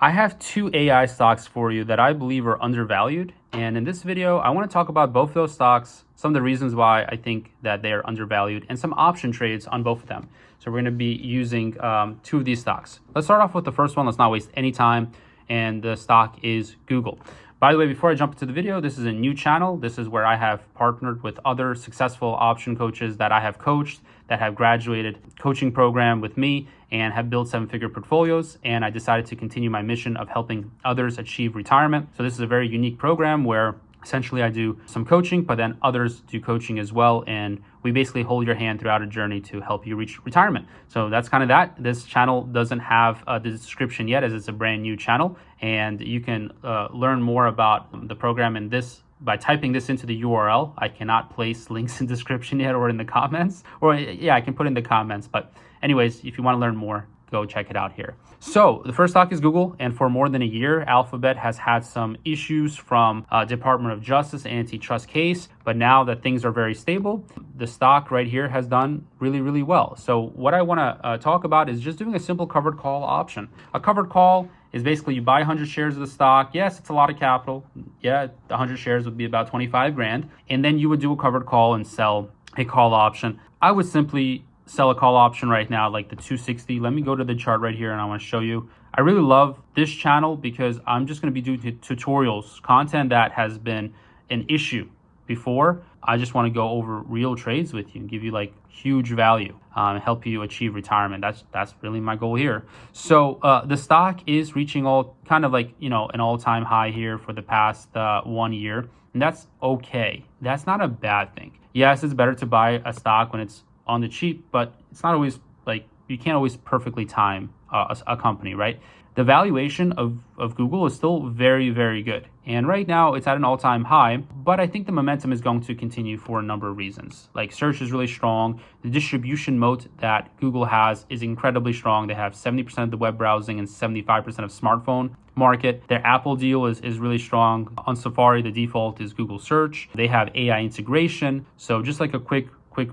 I have two AI stocks for you that I believe are undervalued. And in this video, I want to talk about both of those stocks, some of the reasons why I think that they are undervalued, and some option trades on both of them. So we're going to be using two of these stocks. Let's start off with the first one. Let's not waste any time. And the stock is Google. By the way, before I jump into the video, this is a new channel. This is where I have partnered with other successful option coaches that I have coached, that have graduated coaching program with me and have built seven-figure portfolios. And I decided to continue my mission of helping others achieve retirement. So this is a very unique program where essentially I do some coaching, but then others do coaching as well. And we basically hold your hand throughout a journey to help you reach retirement. So that's kind of that. This channel doesn't have the description yet, as it's a brand new channel. And you can learn more about the program in this by typing this into the URL. I cannot place links in description yet or in the comments. Or yeah, I can put in the comments. But anyways, if you want to learn more, go check it out here. So the first stock is Google, and for more than a year, Alphabet has had some issues from Department of Justice antitrust case, but now that things are very stable, the stock right here has done really, really well. So what I want to talk about is just doing a simple covered call option. A covered call is basically you buy 100 shares of the stock. Yes, it's a lot of capital. Yeah, 100 shares would be about 25 grand. And then you would do a covered call and sell a call option. I would simply sell a call option right now, like the 260. Let me go to the chart right here and I want to show you. I really love this channel because I'm just going to be doing tutorials, content that has been an issue before. I just want to go over real trades with you and give you like huge value, help you achieve retirement. That's really my goal here. So the stock is reaching all kind of like, an all-time high here for the past 1 year. And that's okay. That's not a bad thing. Yes, it's better to buy a stock when it's on the cheap, but it's not always like you can't always perfectly time a company, right? The valuation of Google is still very, very good. And right now it's at an all-time high, but I think the momentum is going to continue for a number of reasons. Like search is really strong. The distribution moat that Google has is incredibly strong. They have 70% of the web browsing and 75% of smartphone market. Their Apple deal is really strong. On Safari, the default is Google search. They have AI integration. So just like a quick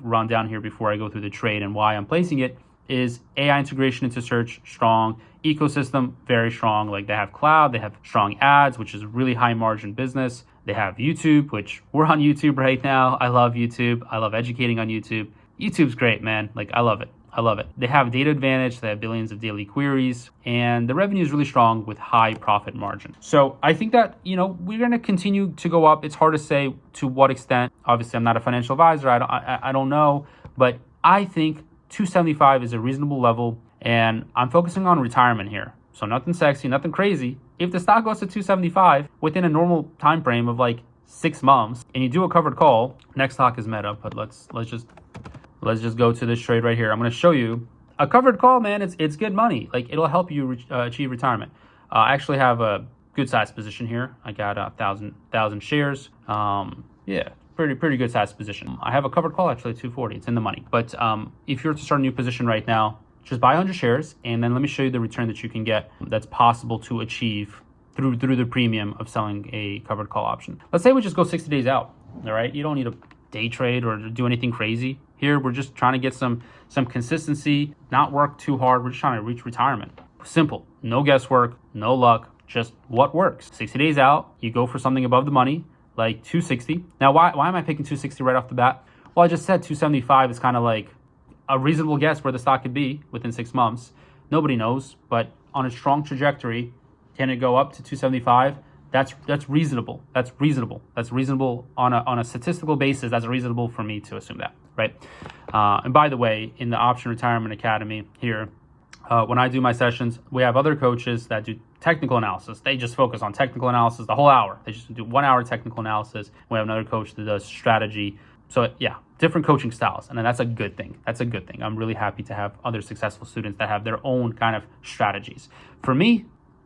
rundown here before I go through the trade and why I'm placing it is AI integration into search strong, ecosystem very strong. Like they have cloud, they have strong ads, which is really high margin business. They have YouTube, which we're on YouTube right now. I love YouTube. I love educating on YouTube. YouTube's great, man. Like I love it. I love it. They have data advantage. They have billions of daily queries, and the revenue is really strong with high profit margin. So I think that, we're going to continue to go up. It's hard to say to what extent. Obviously, I'm not a financial advisor. I don't know, but I think 275 is a reasonable level, and I'm focusing on retirement here. So nothing sexy, nothing crazy. If the stock goes to 275 within a normal time frame of like 6 months, and you do a covered call, next stock is Meta. But let's just go to this trade right here. I'm going to show you a covered call, man. It's good money. Like it'll help you achieve retirement. I actually have a good size position here. I got 1,000 shares. Yeah, pretty good size position. I have a covered call actually 240. It's in the money. But if you're to start a new position right now, just buy 100 shares, and then let me show you the return that you can get that's possible to achieve through the premium of selling a covered call option. Let's say we just go 60 days out. All right, you don't need a day trade or do anything crazy. Here, we're just trying to get some consistency, not work too hard. We're just trying to reach retirement. Simple, no guesswork, no luck, just what works. 60 days out, you go for something above the money, like 260. Now, why am I picking 260 right off the bat? Well, I just said 275 is kind of like a reasonable guess where the stock could be within 6 months. Nobody knows, but on a strong trajectory, can it go up to 275? That's reasonable. That's reasonable on a statistical basis. That's reasonable for me to assume that, right? And by the way, in the Option Retirement Academy here, when I do my sessions, we have other coaches that do technical analysis. They just focus on technical analysis the whole hour. They just do 1 hour technical analysis. We have another coach that does strategy. So yeah, different coaching styles. And then that's a good thing. That's a good thing. I'm really happy to have other successful students that have their own kind of strategies. For me,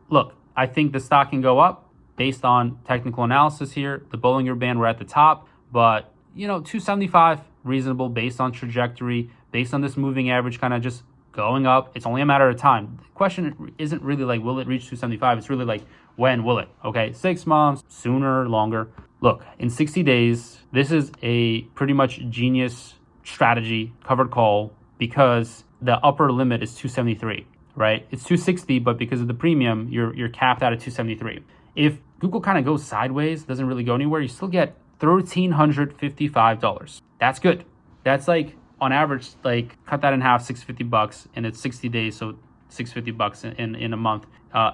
look, I think the stock can go up based on technical analysis here. The Bollinger Band, we're at the top, but 275 reasonable based on trajectory, based on this moving average kind of just going up. It's only a matter of time. The question isn't really like, will it reach 275? It's really like, when will it? Okay, 6 months, sooner, longer. Look, in 60 days, this is a pretty much genius strategy, covered call, because the upper limit is 273. right? It's 260, but because of the premium, you're capped out at 273. If Google kind of goes sideways, doesn't really go anywhere, you still get $1,355. That's good. That's like on average, like cut that in half, $650, and it's 60 days, so $650 in a month.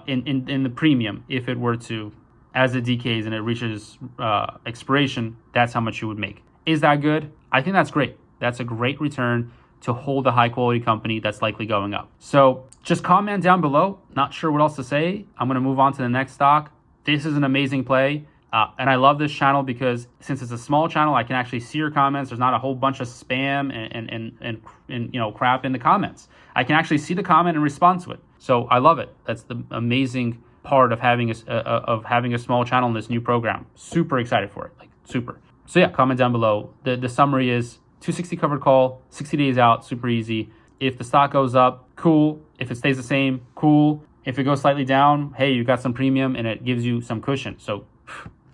In the premium, if it were to, as it decays and it reaches expiration, that's how much you would make. Is that good? I think that's great. That's a great return to hold a high quality company that's likely going up. So just comment down below. Not sure what else to say. I'm going to move on to the next stock. This is an amazing play. And I love this channel because since it's a small channel, I can actually see your comments. There's not a whole bunch of spam and crap in the comments. I can actually see the comment and respond to it. So I love it. That's the amazing part of having a small channel in this new program. Super excited for it, like super. So yeah, comment down below. The summary is 260 covered call, 60 days out, super easy. If the stock goes up, cool. If it stays the same, cool. If it goes slightly down, hey, you got some premium and it gives you some cushion. So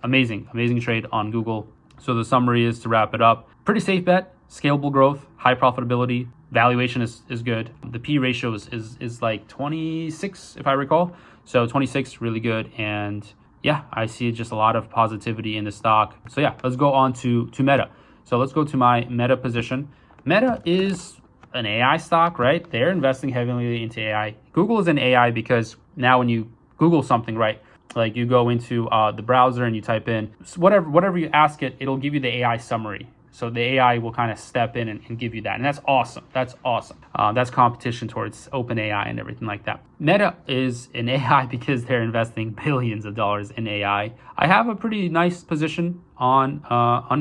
amazing trade on Google. So the summary is, to wrap it up, pretty safe bet, scalable growth, high profitability, valuation is good. The P ratio is like 26, if I recall. So 26, really good. And yeah, I see just a lot of positivity in the stock. So yeah, let's go on to Meta. So let's go to my Meta position. Meta is an AI stock, right? They're investing heavily into AI. Google is an AI because now when you Google something, right, like you go into the browser and you type in whatever you ask it, it'll give you the AI summary. So the AI will kind of step in and give you that. And that's awesome. That's awesome. That's competition towards OpenAI and everything like that. Meta is an AI because they're investing billions of dollars in AI. I have a pretty nice position on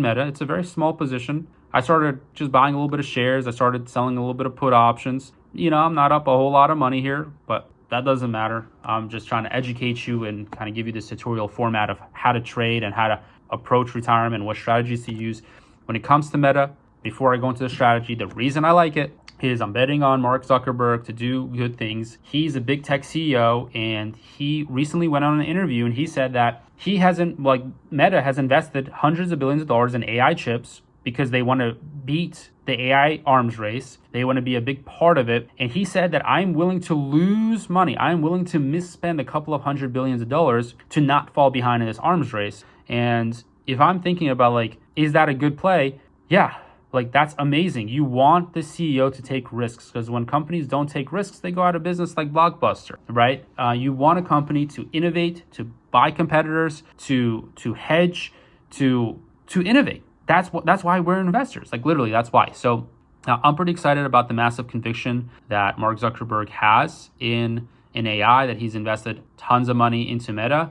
Meta. It's a very small position. I started just buying a little bit of shares. I started selling a little bit of put options. You know, I'm not up a whole lot of money here, but that doesn't matter. I'm just trying to educate you and kind of give you this tutorial format of how to trade and how to approach retirement, what strategies to use. When it comes to Meta, before I go into the strategy, the reason I like it is I'm betting on Mark Zuckerberg to do good things. He's a big tech CEO, and he recently went on an interview and he said that Meta has invested hundreds of billions of dollars in AI chips because they want to beat the AI arms race. They want to be a big part of it. And he said that I'm willing to lose money. I'm willing to misspend a couple of hundred billions of dollars to not fall behind in this arms race. And if I'm thinking about like, is that a good play? Yeah, like that's amazing. You want the CEO to take risks because when companies don't take risks, they go out of business like Blockbuster, right? You want a company to innovate, to buy competitors, to hedge, to innovate. That's why we're investors. Like literally, that's why. So I'm pretty excited about the massive conviction that Mark Zuckerberg has in AI, that he's invested tons of money into Meta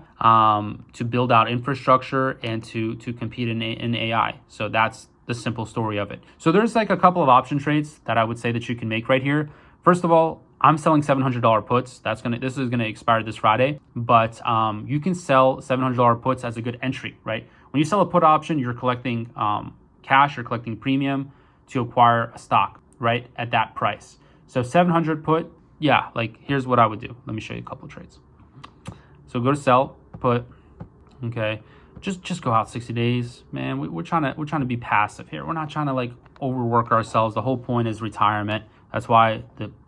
to build out infrastructure and to compete in AI. So that's the simple story of it. So there's like a couple of option trades that I would say that you can make right here. First of all, I'm selling $700 puts. This is gonna expire this Friday, but you can sell $700 puts as a good entry, right? When you sell a put option, you're collecting cash, you're collecting premium to acquire a stock, right, at that price. So 700 put, yeah, like here's what I would do. Let me show you a couple of trades. So go to sell, put, okay. Just go out 60 days, man. We're trying to be passive here. We're not trying to like overwork ourselves. The whole point is retirement. That's why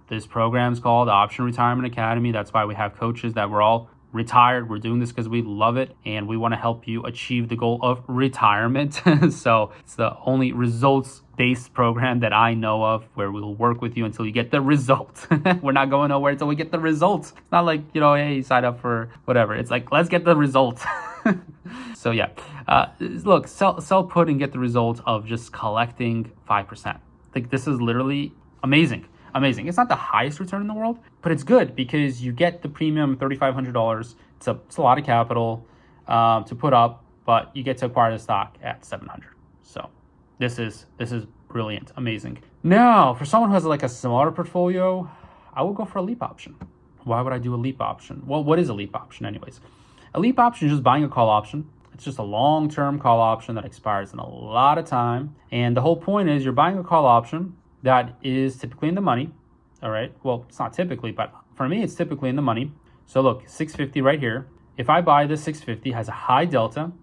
this program is called Option Retirement Academy. That's why we have coaches that we're all retired. We're doing this because we love it and we want to help you achieve the goal of retirement. So it's the only results-based program that I know of where we'll work with you until you get the result. We're not going nowhere until we get the results. It's not like, hey, sign up for whatever. It's like, let's get the result. So yeah, look, sell put and get the result of just collecting 5%. Like this is literally amazing. It's not the highest return in the world, but it's good because you get the premium $3,500. It's a lot of capital to put up, but you get to acquire the stock at $700. So this is brilliant, amazing. Now, for someone who has like a smaller portfolio, I would go for a leap option. Why would I do a leap option? Well, what is a leap option anyways? A leap option is just buying a call option. It's just a long-term call option that expires in a lot of time. And the whole point is you're buying a call option that is typically in the money, all right? Well, it's not typically, but for me, it's typically in the money. So look, 650 right here. If I buy this 650, has a high delta.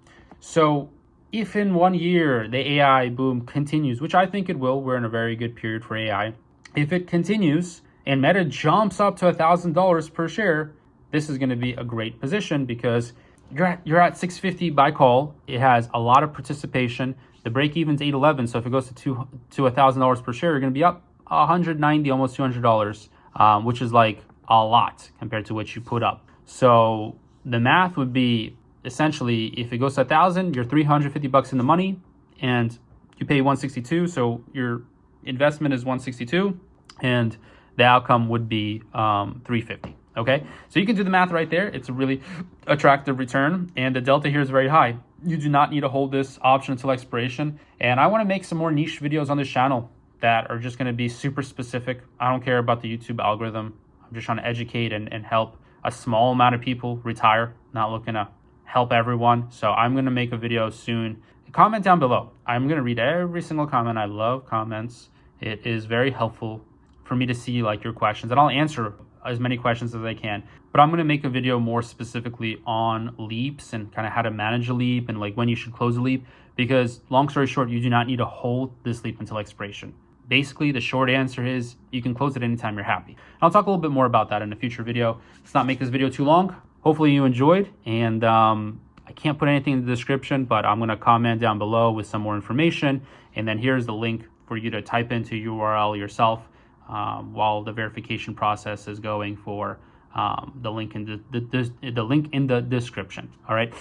So if in 1 year the AI boom continues, which I think it will, we're in a very good period for AI. If it continues and Meta jumps up to $1,000 per share, this is going to be a great position because you're at 650 by call. It has a lot of participation. The break even's 811, so if it goes to $1,000 per share, you're going to be up 190, almost $200, which is like a lot compared to what you put up. So the math would be essentially, if it goes to 1,000, you're 350 bucks in the money, and you pay 162. So your investment is 162, and the outcome would be 350. Okay, so you can do the math right there. It's a really attractive return, and the delta here is very high. You do not need to hold this option until expiration. And I want to make some more niche videos on this channel that are just going to be super specific. I don't care about the YouTube algorithm. I'm just trying to educate and help a small amount of people retire, not looking to help everyone. So I'm going to make a video soon. Comment down below. I'm going to read every single comment. I love comments. It is very helpful for me to see like your questions, and I'll answer as many questions as I can. But I'm going to make a video more specifically on leaps and kind of how to manage a leap and like when you should close a leap, because long story short, you do not need to hold this leap until expiration. Basically, the short answer is you can close it anytime you're happy. And I'll talk a little bit more about that in a future video. Let's not make this video too long. Hopefully you enjoyed, and I can't put anything in the description, but I'm going to comment down below with some more information, and then here's the link for you to type into URL yourself while the verification process is going for the link in the link in the description. All right.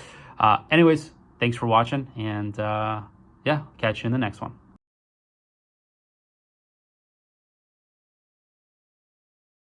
Anyways, thanks for watching, and yeah, catch you in the next one.